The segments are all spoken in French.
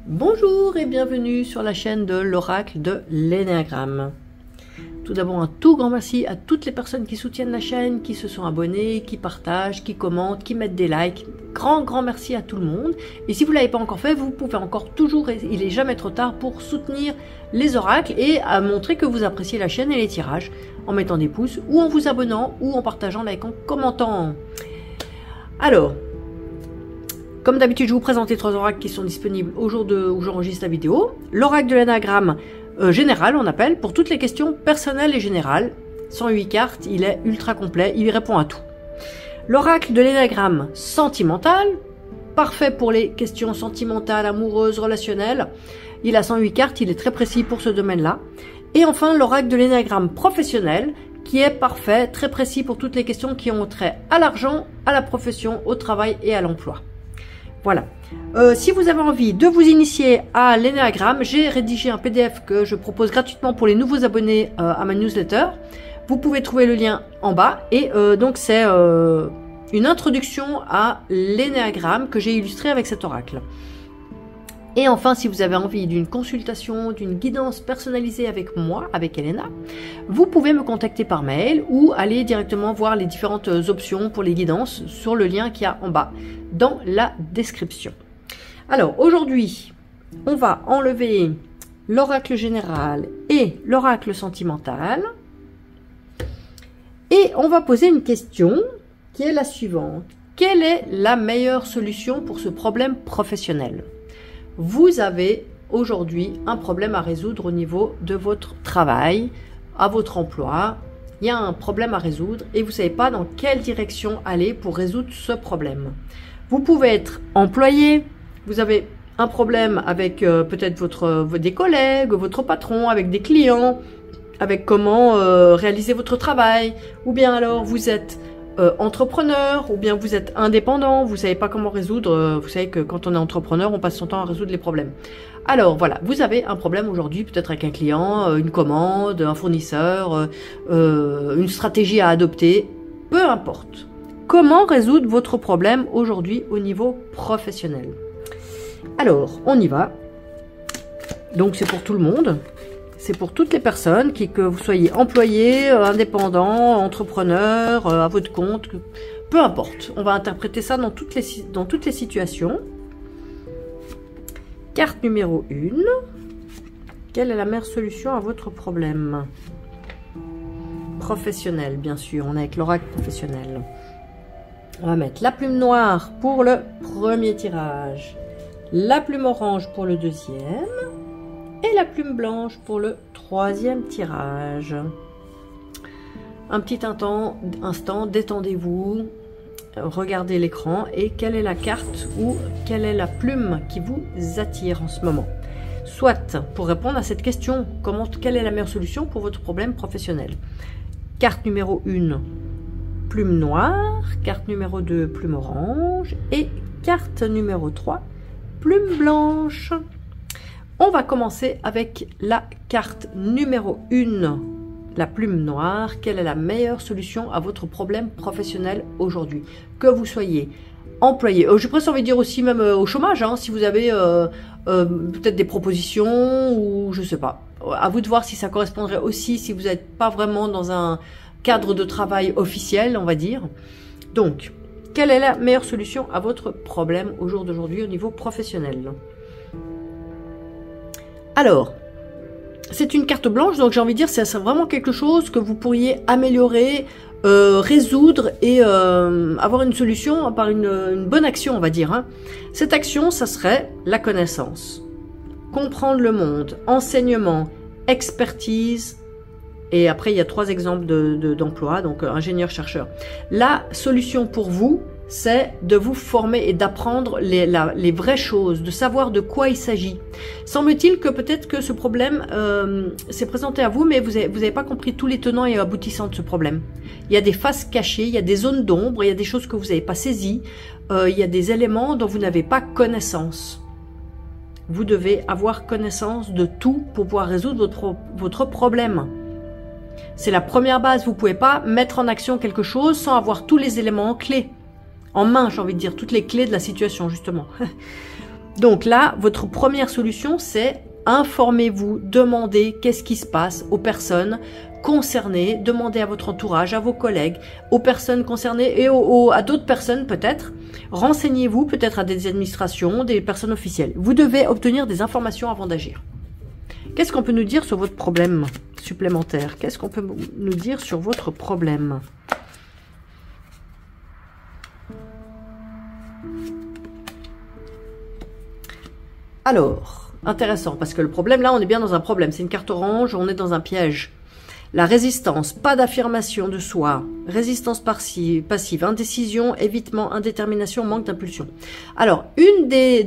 Bonjour et bienvenue sur la chaîne de l'Oracle de l'Énéagramme. Tout d'abord, un tout grand merci à toutes les personnes qui soutiennent la chaîne, qui se sont abonnées, qui partagent, qui commentent, qui mettent des likes. Grand merci à tout le monde. Et si vous ne l'avez pas encore fait, vous pouvez encore toujours, il n'est jamais trop tard pour soutenir les oracles et à montrer que vous appréciez la chaîne et les tirages en mettant des pouces ou en vous abonnant ou en partageant, likant, commentant. Alors, comme d'habitude, je vous présente les 3 oracles qui sont disponibles au jour où j'enregistre la vidéo. L'oracle de l'Énéagramme général, on appelle, pour toutes les questions personnelles et générales. 108 cartes, il est ultra complet, il répond à tout. L'oracle de l'Énéagramme sentimental, parfait pour les questions sentimentales, amoureuses, relationnelles. Il a 108 cartes, il est très précis pour ce domaine-là. Et enfin, l'oracle de l'Énéagramme professionnel, qui est parfait, très précis pour toutes les questions qui ont trait à l'argent, à la profession, au travail et à l'emploi. Voilà. Si vous avez envie de vous initier à l'Énéagramme, j'ai rédigé un PDF que je propose gratuitement pour les nouveaux abonnés à ma newsletter. Vous pouvez trouver le lien en bas. Et donc c'est une introduction à l'Énéagramme que j'ai illustré avec cet oracle. Et enfin, si vous avez envie d'une consultation, d'une guidance personnalisée avec moi, avec Elena, vous pouvez me contacter par mail ou aller directement voir les différentes options pour les guidances sur le lien qu'il y a en bas dans la description. Alors aujourd'hui, on va enlever l'oracle général et l'oracle sentimental et on va poser une question qui est la suivante. Quelle est la meilleure solution pour ce problème professionnel ? Vous avez aujourd'hui un problème à résoudre au niveau de votre travail, à votre emploi. Il y a un problème à résoudre et vous ne savez pas dans quelle direction aller pour résoudre ce problème. Vous pouvez être employé, vous avez un problème avec peut-être des collègues, votre patron, avec des clients, avec comment réaliser votre travail, ou bien alors vous êtes entrepreneur, ou bien vous êtes indépendant, vous savez pas comment résoudre, vous savez que quand on est entrepreneur, on passe son temps à résoudre les problèmes. Alors voilà, vous avez un problème aujourd'hui, peut-être avec un client, une commande, un fournisseur, une stratégie à adopter, peu importe. Comment résoudre votre problème aujourd'hui au niveau professionnel? Alors, on y va. Donc c'est pour tout le monde. C'est pour toutes les personnes, que vous soyez employé, indépendant, entrepreneur, à votre compte, peu importe. On va interpréter ça dans toutes les situations. Carte numéro 1. Quelle est la meilleure solution à votre problème? Professionnel, bien sûr. On est avec l'oracle professionnel. On va mettre la plume noire pour le premier tirage, la plume orange pour le deuxième. Et la plume blanche pour le troisième tirage. Un petit instant, détendez-vous, regardez l'écran et quelle est la carte ou quelle est la plume qui vous attire en ce moment. Soit pour répondre à cette question, quelle est la meilleure solution pour votre problème professionnel. Carte numéro 1, plume noire, carte numéro 2, plume orange et carte numéro 3, plume blanche. On va commencer avec la carte numéro 1, la plume noire. Quelle est la meilleure solution à votre problème professionnel aujourd'hui? Que vous soyez employé, j'ai presque envie de dire aussi même au chômage, hein, si vous avez peut-être des propositions ou je sais pas. À vous de voir si ça correspondrait aussi, si vous n'êtes pas vraiment dans un cadre de travail officiel, on va dire. Donc, quelle est la meilleure solution à votre problème au jour d'aujourd'hui au niveau professionnel? Alors, c'est une carte blanche, donc j'ai envie de dire c'est vraiment quelque chose que vous pourriez améliorer, résoudre et avoir une solution par une bonne action, on va dire. Hein. Cette action, ça serait la connaissance, comprendre le monde, enseignement, expertise, et après il y a 3 exemples d'emploi, donc ingénieur-chercheur. La solution pour vous, c'est de vous former et d'apprendre les vraies choses, de savoir de quoi il s'agit. Semble-t-il que peut-être que ce problème s'est présenté à vous, mais vous n'avez pas compris tous les tenants et aboutissants de ce problème. Il y a des faces cachées, il y a des zones d'ombre, il y a des choses que vous n'avez pas saisies, il y a des éléments dont vous n'avez pas connaissance. Vous devez avoir connaissance de tout pour pouvoir résoudre votre problème. C'est la première base, vous ne pouvez pas mettre en action quelque chose sans avoir tous les éléments clés. En main, j'ai envie de dire, toutes les clés de la situation, justement. Donc là, votre première solution, c'est informez-vous, demandez qu'est-ce qui se passe aux personnes concernées, demandez à votre entourage, à vos collègues, aux personnes concernées et à d'autres personnes peut-être. Renseignez-vous peut-être à des administrations, des personnes officielles. Vous devez obtenir des informations avant d'agir. Qu'est-ce qu'on peut nous dire sur votre problème supplémentaire? Qu'est-ce qu'on peut nous dire sur votre problème? Alors, intéressant, parce que le problème, là, on est bien dans un problème. C'est une carte orange, on est dans un piège. La résistance, pas d'affirmation de soi, résistance passive, indécision, évitement, indétermination, manque d'impulsion. Alors, un des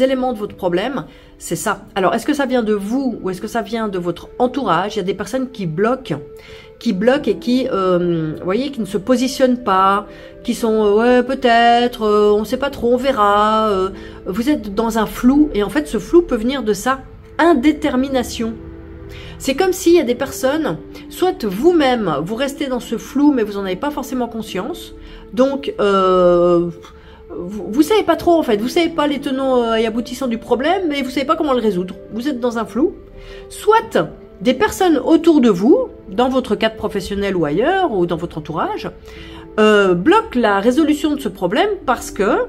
éléments de votre problème, c'est ça. Alors, est-ce que ça vient de vous ou est-ce que ça vient de votre entourage? Il y a des personnes qui bloquent et qui, voyez, qui ne se positionnent pas, qui sont, ouais, peut-être, on ne sait pas trop, on verra. Vous êtes dans un flou et en fait, ce flou peut venir de ça, indétermination. C'est comme s'il y a des personnes, soit vous-même, vous restez dans ce flou, mais vous n'en avez pas forcément conscience. Donc, vous savez pas trop, en fait. Vous savez pas les tenants et aboutissants du problème, mais vous savez pas comment le résoudre. Vous êtes dans un flou. Soit des personnes autour de vous, dans votre cadre professionnel ou ailleurs, ou dans votre entourage, bloquent la résolution de ce problème parce que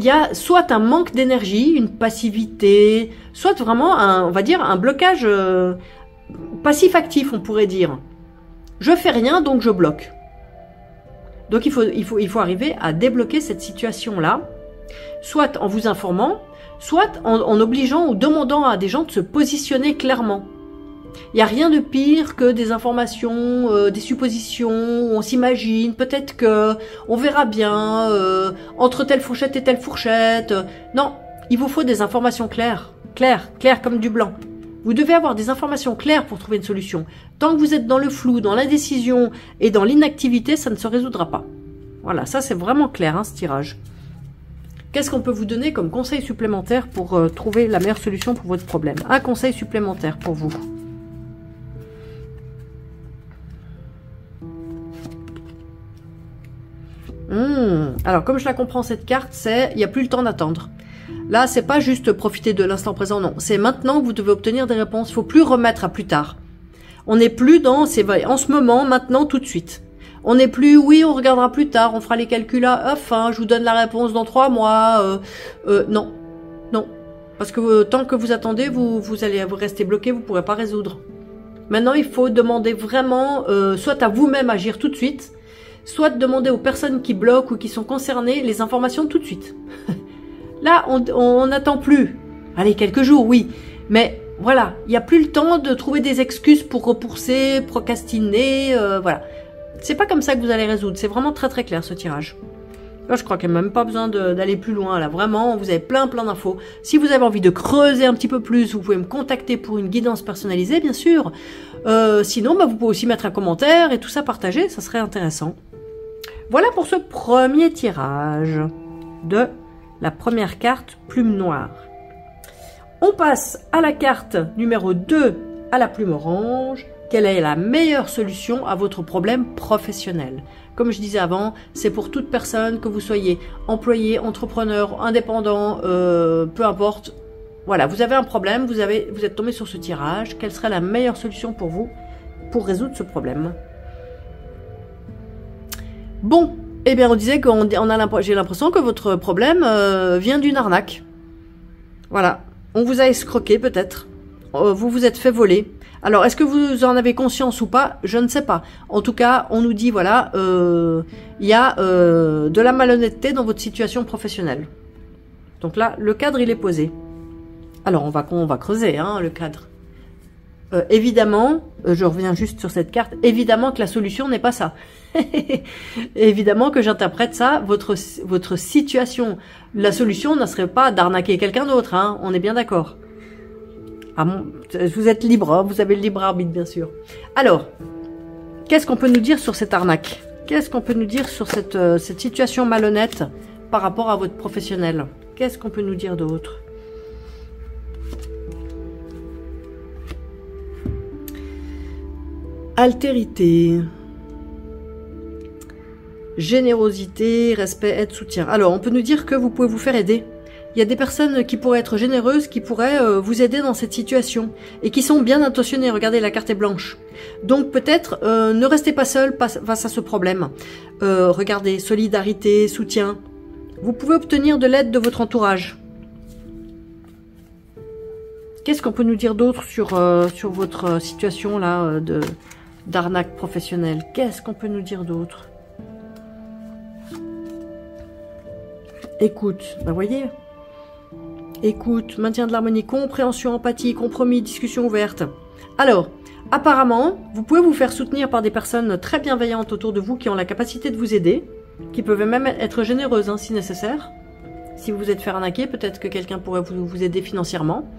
il y a soit un manque d'énergie, une passivité, soit vraiment on va dire un blocage passif-actif, on pourrait dire. Je fais rien, donc je bloque. Donc il faut arriver à débloquer cette situation-là, soit en vous informant, soit en obligeant ou demandant à des gens de se positionner clairement. Il n'y a rien de pire que des informations, des suppositions, on s'imagine, peut-être que on verra bien, entre telle fourchette et telle fourchette. Non, il vous faut des informations claires comme du blanc. Vous devez avoir des informations claires pour trouver une solution. Tant que vous êtes dans le flou, dans l'indécision et dans l'inactivité, ça ne se résoudra pas. Voilà, ça c'est vraiment clair, hein, ce tirage. Qu'est-ce qu'on peut vous donner comme conseil supplémentaire pour trouver la meilleure solution pour votre problème? Un conseil supplémentaire pour vous. Alors, comme je la comprends, cette carte, c'est il n'y a plus le temps d'attendre. Là, c'est pas juste profiter de l'instant présent, non. C'est maintenant que vous devez obtenir des réponses. Il faut plus remettre à plus tard. On n'est plus dans, c'est en ce moment, maintenant, tout de suite. On n'est plus, oui, on regardera plus tard, on fera les calculs à fin, je vous donne la réponse dans 3 mois. Non, non. Parce que tant que vous attendez, vous allez rester bloqué, vous ne pourrez pas résoudre. Maintenant, il faut demander vraiment, soit à vous-même agir tout de suite, soit demander aux personnes qui bloquent ou qui sont concernées les informations tout de suite. Là, on n'attend plus. Allez, quelques jours, oui. Mais voilà, il n'y a plus le temps de trouver des excuses pour repousser, procrastiner, voilà. C'est pas comme ça que vous allez résoudre. C'est vraiment très très clair ce tirage. Là, je crois qu'il n'y a même pas besoin d'aller plus loin. Là, vraiment, vous avez plein d'infos. Si vous avez envie de creuser un petit peu plus, vous pouvez me contacter pour une guidance personnalisée, bien sûr. Sinon, bah, vous pouvez aussi mettre un commentaire et tout ça partager. Ça serait intéressant. Voilà pour ce premier tirage de la première carte plume noire. On passe à la carte numéro 2 à la plume orange. Quelle est la meilleure solution à votre problème professionnel? Comme je disais avant, c'est pour toute personne, que vous soyez employé, entrepreneur, indépendant, peu importe. Voilà, vous avez un problème, vous êtes tombé sur ce tirage. Quelle serait la meilleure solution pour vous pour résoudre ce problème? Bon, eh bien on disait j'ai l'impression que votre problème vient d'une arnaque. Voilà, on vous a escroqué peut-être, vous vous êtes fait voler. Alors, est-ce que vous en avez conscience ou pas? Je ne sais pas. En tout cas, on nous dit, voilà, il y a de la malhonnêteté dans votre situation professionnelle. Donc là, le cadre, il est posé. Alors, on va creuser, hein, le cadre. Évidemment, je reviens juste sur cette carte, évidemment que la solution n'est pas ça. Évidemment que j'interprète ça, votre situation. La solution ne serait pas d'arnaquer quelqu'un d'autre, hein, on est bien d'accord. Ah bon, vous êtes libre, hein, vous avez le libre arbitre, bien sûr. Alors, qu'est-ce qu'on peut nous dire sur cette arnaque? Qu'est-ce qu'on peut nous dire sur cette situation malhonnête par rapport à votre professionnel? Qu'est-ce qu'on peut nous dire d'autre? Altérité, générosité, respect, aide, soutien. Alors, on peut nous dire que vous pouvez vous faire aider. il y a des personnes qui pourraient être généreuses, qui pourraient vous aider dans cette situation et qui sont bien intentionnées. Regardez, la carte est blanche. Donc peut-être ne restez pas seul face à ce problème. Regardez, solidarité, soutien. Vous pouvez obtenir de l'aide de votre entourage. Qu'est-ce qu'on peut nous dire d'autre sur votre situation là d'arnaque professionnelle? Qu'est-ce qu'on peut nous dire d'autre? Écoute, ben voyez. Écoute, maintien de l'harmonie, compréhension, empathie, compromis, discussion ouverte. Alors, apparemment, vous pouvez vous faire soutenir par des personnes très bienveillantes autour de vous qui ont la capacité de vous aider, qui peuvent même être généreuses hein, si nécessaire. Si vous vous êtes fait arnaquer, peut-être que quelqu'un pourrait vous aider financièrement.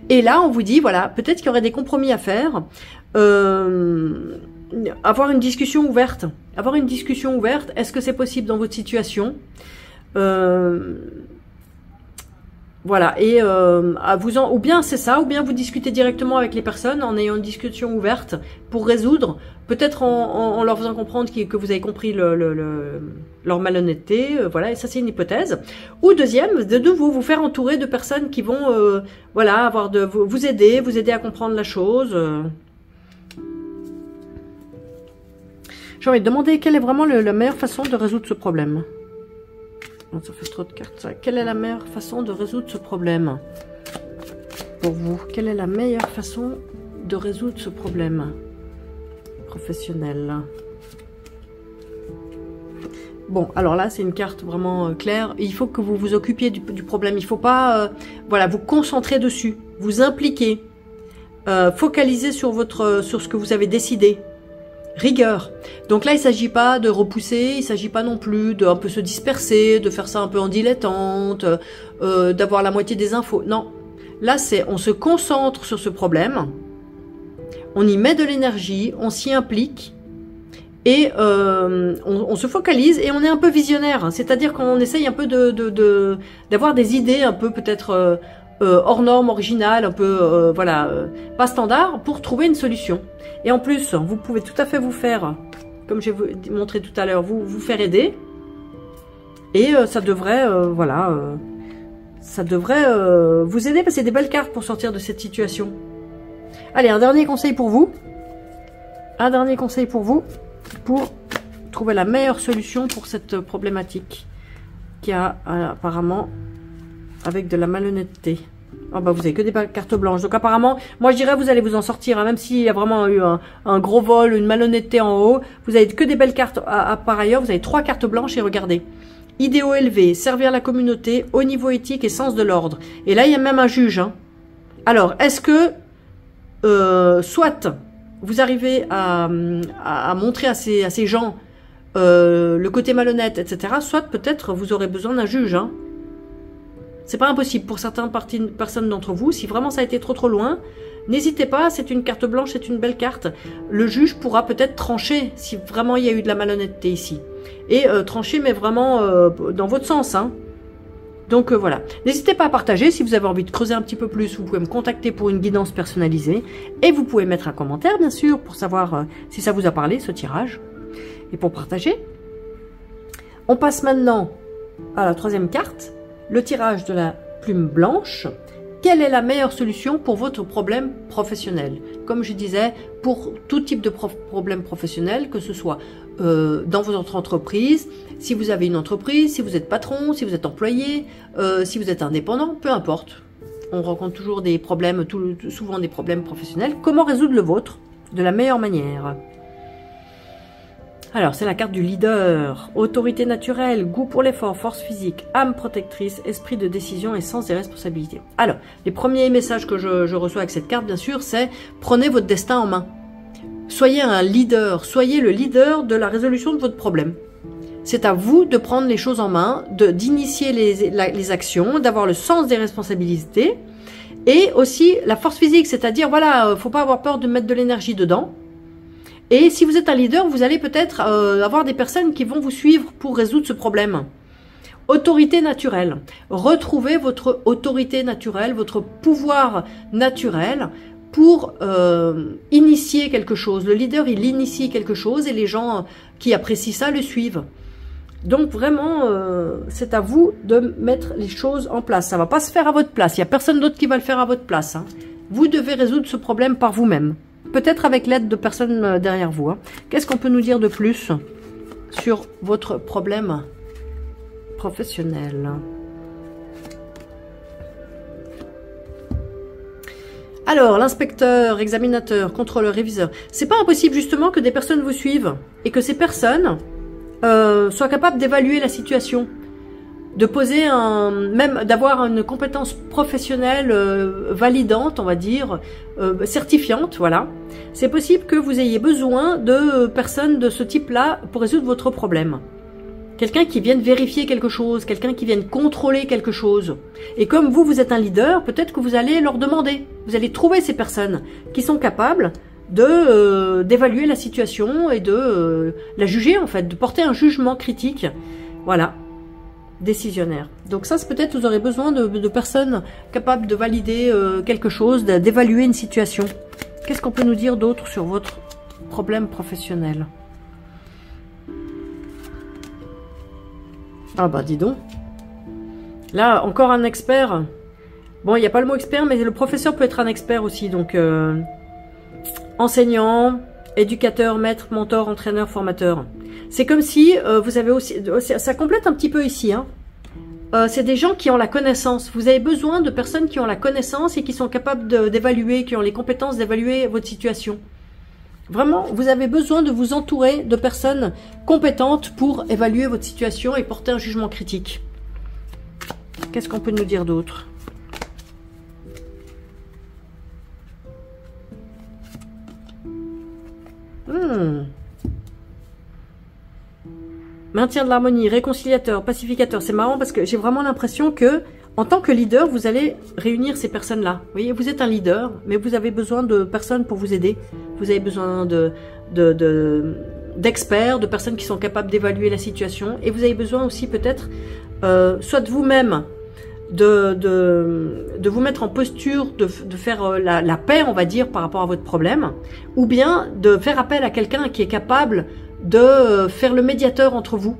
Et là, on vous dit, voilà, peut-être qu'il y aurait des compromis à faire. Avoir une discussion ouverte. Avoir une discussion ouverte, est-ce que c'est possible dans votre situation? Voilà, et ou bien c'est ça, ou bien vous discutez directement avec les personnes en ayant une discussion ouverte pour résoudre, peut-être en leur faisant comprendre que vous avez compris leur malhonnêteté, voilà, et ça c'est une hypothèse. Ou deuxième, de vous faire entourer de personnes qui vont, voilà, vous aider à comprendre la chose. J'ai envie de demander quelle est vraiment la meilleure façon de résoudre ce problème. Ça fait trop de cartes, ça. Quelle est la meilleure façon de résoudre ce problème pour vous? Quelle est la meilleure façon de résoudre ce problème professionnel? Bon, alors là, c'est une carte vraiment claire. Il faut que vous vous occupiez du problème. Il ne faut pas voilà, vous concentrer dessus, vous impliquer, focaliser sur ce que vous avez décidé. Rigueur. Donc là, il ne s'agit pas de repousser, il ne s'agit pas non plus de un peu se disperser, de faire ça un peu en dilettante, d'avoir la moitié des infos. Non. Là, on se concentre sur ce problème, on y met de l'énergie, on s'y implique, et on se focalise et on est un peu visionnaire. C'est-à-dire qu'on essaye un peu d'avoir des idées un peu peut-être hors norme, originales, un peu voilà, pas standard, pour trouver une solution. Et en plus, vous pouvez tout à fait vous faire, comme j'ai montré tout à l'heure, vous faire aider. Et ça devrait, voilà, ça devrait vous aider, parce que c'est des belles cartes pour sortir de cette situation. Allez, un dernier conseil pour vous. Un dernier conseil pour vous, pour trouver la meilleure solution pour cette problématique qui a apparemment avec de la malhonnêteté. Oh bah vous avez que des cartes blanches. Donc apparemment, moi je dirais vous allez vous en sortir, hein, même s'il y a vraiment eu un gros vol, une malhonnêteté en haut. Vous avez que des belles cartes par ailleurs. Vous avez 3 cartes blanches et regardez. Idéaux élevés, servir la communauté, haut niveau éthique et sens de l'ordre. Et là il y a même un juge. Hein. Alors est-ce que soit vous arrivez à montrer à ces gens le côté malhonnête, etc. Soit peut-être vous aurez besoin d'un juge. Hein. C'est pas impossible pour certaines personnes d'entre vous. Si vraiment ça a été trop loin, n'hésitez pas, c'est une carte blanche, c'est une belle carte. Le juge pourra peut-être trancher si vraiment il y a eu de la malhonnêteté ici. Et trancher, mais vraiment dans votre sens. Hein. Donc voilà. N'hésitez pas à partager. Si vous avez envie de creuser un petit peu plus, vous pouvez me contacter pour une guidance personnalisée. Et vous pouvez mettre un commentaire, bien sûr, pour savoir si ça vous a parlé, ce tirage. Et pour partager. On passe maintenant à la 3e carte. Le tirage de la plume blanche. Quelle est la meilleure solution pour votre problème professionnel? Comme je disais, pour tout type de problème professionnel, que ce soit dans votre entreprise, si vous avez une entreprise, si vous êtes patron, si vous êtes employé, si vous êtes indépendant, peu importe. On rencontre toujours des problèmes, souvent des problèmes professionnels. Comment résoudre le vôtre de la meilleure manière? Alors, c'est la carte du leader, autorité naturelle, goût pour l'effort, force physique, âme protectrice, esprit de décision et sens des responsabilités. Alors, les premiers messages que je reçois avec cette carte, bien sûr, c'est prenez votre destin en main. Soyez un leader, soyez le leader de la résolution de votre problème. C'est à vous de prendre les choses en main, d'initier les actions, d'avoir le sens des responsabilités et aussi la force physique, c'est-à-dire, voilà, faut pas avoir peur de mettre de l'énergie dedans. Et si vous êtes un leader, vous allez peut-être avoir des personnes qui vont vous suivre pour résoudre ce problème. Autorité naturelle. Retrouvez votre autorité naturelle, votre pouvoir naturel pour initier quelque chose. Le leader, il initie quelque chose et les gens qui apprécient ça le suivent. Donc vraiment, c'est à vous de mettre les choses en place. Ça ne va pas se faire à votre place. Il n'y a personne d'autre qui va le faire à votre place. Hein. Vous devez résoudre ce problème par vous-même. Peut-être avec l'aide de personnes derrière vous. Hein. Qu'est-ce qu'on peut nous dire de plus sur votre problème professionnel? Alors, l'inspecteur, examinateur, contrôleur, réviseur. C'est pas impossible justement que des personnes vous suivent et que ces personnes soient capables d'évaluer la situation, de poser même d'avoir une compétence professionnelle validante, on va dire, certifiante, voilà. C'est possible que vous ayez besoin de personnes de ce type-là pour résoudre votre problème. Quelqu'un qui vienne vérifier quelque chose, quelqu'un qui vienne contrôler quelque chose. Et comme vous, vous êtes un leader, peut-être que vous allez leur demander. Vous allez trouver ces personnes qui sont capables d'évaluer la situation et de la juger, en fait, de porter un jugement critique. Voilà, décisionnaire. Donc ça, c'est peut-être vous aurez besoin de personnes capables de valider quelque chose, d'évaluer une situation. Qu'est-ce qu'on peut nous dire d'autre sur votre problème professionnel ? Ah bah dis donc. Là, encore un expert. Bon, il n'y a pas le mot expert, mais le professeur peut être un expert aussi. Donc, enseignant, éducateur, maître, mentor, entraîneur, formateur. C'est comme si vous avez aussi... Ça complète un petit peu ici. Hein. C'est des gens qui ont la connaissance. Vous avez besoin de personnes qui ont la connaissance et qui sont capables d'évaluer, qui ont les compétences d'évaluer votre situation. Vraiment, vous avez besoin de vous entourer de personnes compétentes pour évaluer votre situation et porter un jugement critique. Qu'est-ce qu'on peut nous dire d'autre? Maintien de l'harmonie, réconciliateur, pacificateur. C'est marrant parce que j'ai vraiment l'impression que en tant que leader, vous allez réunir ces personnes-là. Vous voyez, vous êtes un leader, mais vous avez besoin de personnes pour vous aider. Vous avez besoin d'experts, de personnes qui sont capables d'évaluer la situation. Et vous avez besoin aussi peut-être, soit de vous-même, de vous mettre en posture, de faire la paix, on va dire, par rapport à votre problème. Ou bien de faire appel à quelqu'un qui est capable de faire le médiateur entre vous.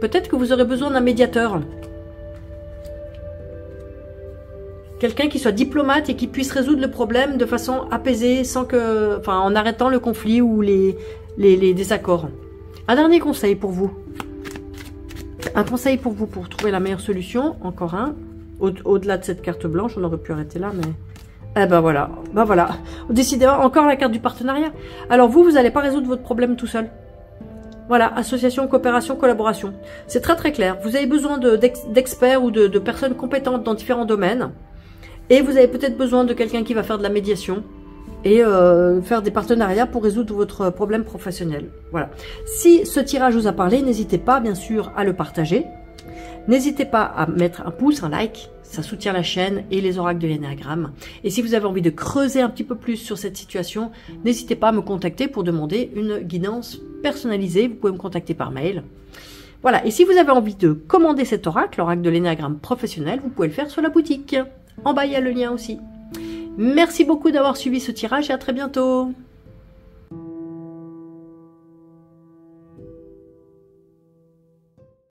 Peut-être que vous aurez besoin d'un médiateur. Quelqu'un qui soit diplomate et qui puisse résoudre le problème de façon apaisée, sans que, enfin, en arrêtant le conflit ou les désaccords. Un dernier conseil pour vous. Un conseil pour vous pour trouver la meilleure solution. Encore un. Au-delà de cette carte blanche, on aurait pu arrêter là, mais... Eh ben voilà. Ben voilà. Décidément, encore la carte du partenariat. Alors vous n'allez pas résoudre votre problème tout seul. Voilà, association, coopération, collaboration. C'est très très clair. Vous avez besoin d'experts ou de personnes compétentes dans différents domaines. Et vous avez peut-être besoin de quelqu'un qui va faire de la médiation et faire des partenariats pour résoudre votre problème professionnel. Voilà. Si ce tirage vous a parlé, n'hésitez pas bien sûr à le partager. N'hésitez pas à mettre un pouce, un like, ça soutient la chaîne et les oracles de l'énéagramme. Et si vous avez envie de creuser un petit peu plus sur cette situation, n'hésitez pas à me contacter pour demander une guidance personnalisée. Vous pouvez me contacter par mail. Voilà, et si vous avez envie de commander cet oracle, l'oracle de l'énéagramme professionnel, vous pouvez le faire sur la boutique. En bas, il y a le lien aussi. Merci beaucoup d'avoir suivi ce tirage et à très bientôt.